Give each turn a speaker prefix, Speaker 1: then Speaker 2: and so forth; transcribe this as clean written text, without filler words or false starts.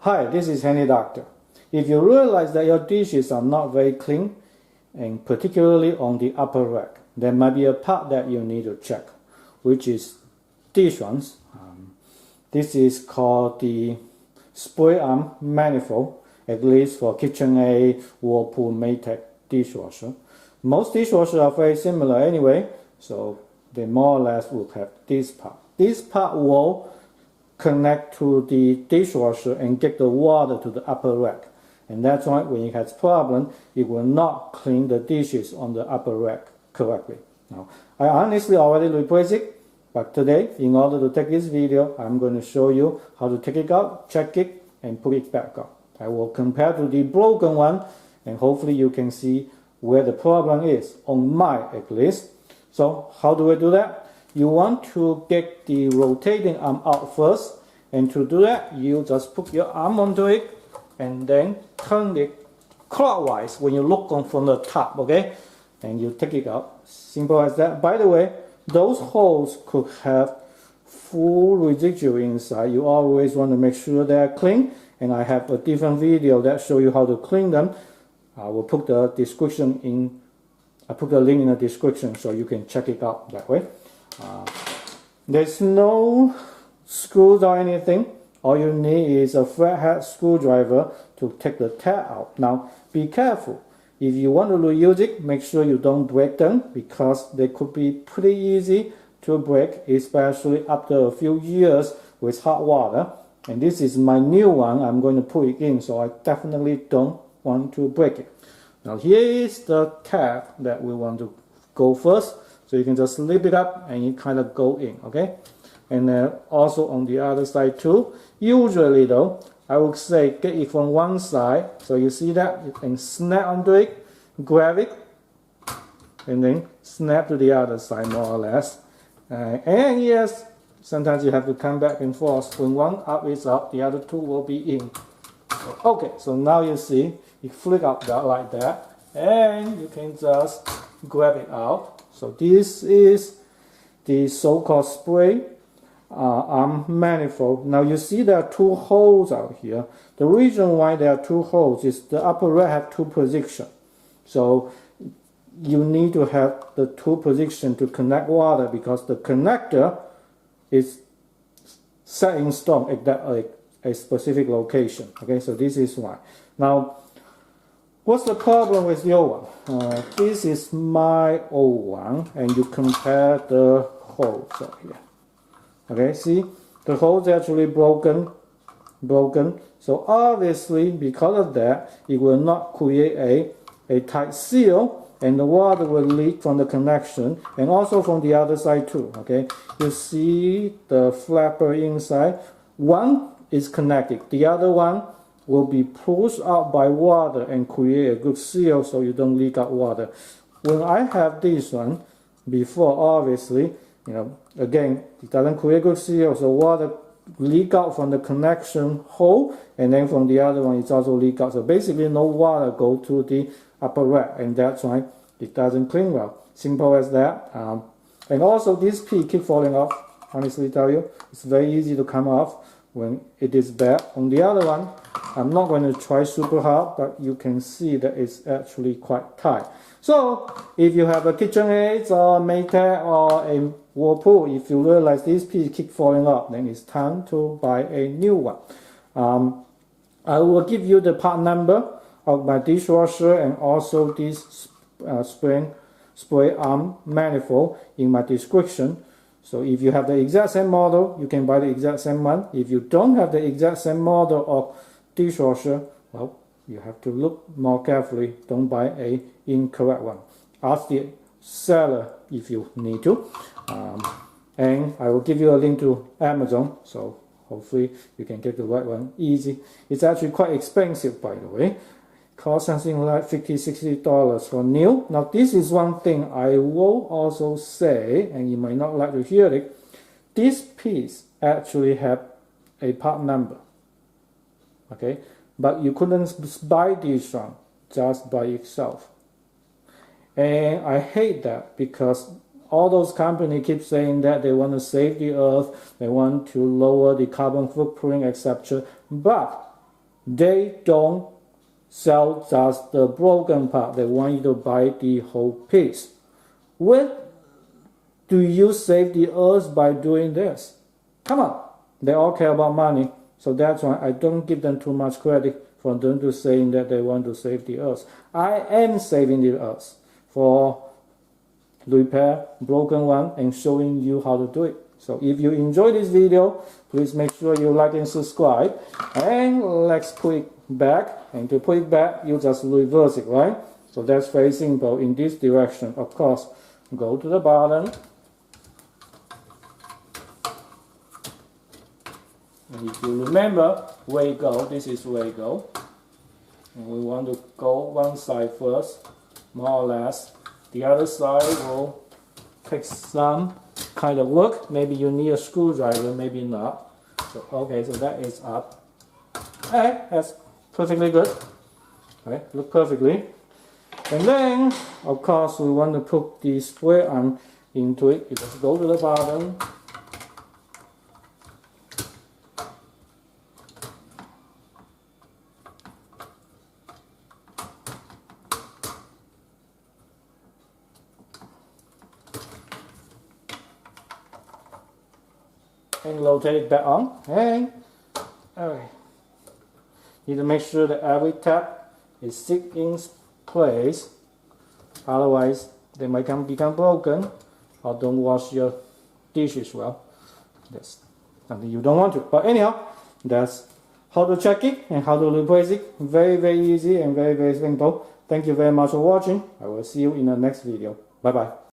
Speaker 1: Hi, this is Handy Doctor. If you realize that your dishes are not very clean, and particularly on the upper rack, there might be a part that you need to check, which is this one. This is called the Spray Arm Manifold, at least for Kitchenaid, Whirlpool, and Maytag dishwasher. Most dishwashers are very similar anyway, so they more or less will have this part. This part will connect to the dishwasher and get the water to the upper rack. And that's why when it has problem, it will not clean the dishes on the upper rack correctly. Now, I honestly already replaced it, but today, in order to take this video, I'm going to show you how to take it out, check it, and put it back up. I will compare to the broken one, and hopefully you can see where the problem is, on mine at least. So, how do I do that? You want to get the rotating arm out first, and to do that, you just put your arm onto it, and then turn it clockwise when you look on from the top, okay? And you take it out. Simple as that. By the way, those holes could have full residue inside. You always want to make sure they are clean, and I have a different video that shows you how to clean them. I will put the description in. I put the link in the description so you can check it out that way. There's no screws or anything. All you need is a flathead screwdriver to take the tab out. Now, be careful. If you want to reuse it, make sure you don't break them, because they could be pretty easy to break, especially after a few years with hot water. And this is my new one. I'm going to put it in, so I definitely don't want to break it. Now, here is the tab that we want to go first. So you can just lift it up and it kind of go in, okay? And then also on the other side too. Usually though, I would say get it from one side. So you see that? You can snap onto it, grab it, and then snap to the other side more or less. And yes, sometimes you have to come back and forth. When one up is up, the other two will be in. Okay, so now you see, you flick up that like that, and you can just grab it out. So this is the so-called spray arm manifold. Now you see there are two holes out here. The reason why there are two holes is the upper rack have two positions. So you need to have the two positions to connect water, because the connector is set in stone at that a specific location. Okay, so this is why. Now, what's the problem with your one? This is my old one, and you compare the holes out here. Okay, see, the holes actually broken. So obviously, because of that, it will not create a tight seal, and the water will leak from the connection, and also from the other side too. Okay, you see the flapper inside. One is connected, the other one will be pushed out by water and create a good seal so you don't leak out water. When I have this one before, obviously, again, it doesn't create good seal, so water leak out from the connection hole, and then from the other one it's also leak out. So basically no water go to the upper rack, and that's why it doesn't clean well. Simple as that. And also this piece keep falling off. Honestly tell you, it's very easy to come off when it is bad. On the other one, I'm not going to try super hard, but you can see that it's actually quite tight. So if you have a Kitchenaid or Maytag or a Whirlpool, if you realize this piece keep falling off, then it's time to buy a new one. I will give you the part number of my dishwasher and also this spray arm manifold in my description. So if you have the exact same model, you can buy the exact same one. If you don't have the exact same model of dishwasher, well, you have to look more carefully. Don't buy a incorrect one. Ask the seller if you need to. And I will give you a link to Amazon, so hopefully you can get the right one easy. It's actually quite expensive, by the way. Cost something like $50–$60 for new. Now this is one thing I will also say, and you might not like to hear it. This piece actually have a part number. Okay, but you couldn't buy this one just by itself. And I hate that, because all those companies keep saying that they want to save the earth, they want to lower the carbon footprint, etc. But they don't sell just the broken part. They want you to buy the whole piece. When do you save the earth by doing this? Come on, they all care about money. So that's why I don't give them too much credit for them to saying that they want to save the earth. I am saving the earth for repair broken one and showing you how to do it. So if you enjoy this video, please make sure you like and subscribe. And let's put it back. And to put it back, you just reverse it, right? So that's very simple in this direction. Of course, go to the bottom. And if you remember where you go, this is where you go. And we want to go one side first, more or less. The other side will take some kind of work. Maybe you need a screwdriver, maybe not. So, okay, so that is up. Alright, that's perfectly good. Alright, look perfectly. And then, of course, we want to put the spray arm into it. You just go to the bottom. And rotate it back on. And alright, need to make sure that every tap is sit in place. Otherwise, they might become broken or don't wash your dishes well. That's something you don't want to. But anyhow, that's how to check it and how to replace it. Very, very easy and very, very simple. Thank you very much for watching. I will see you in the next video. Bye bye.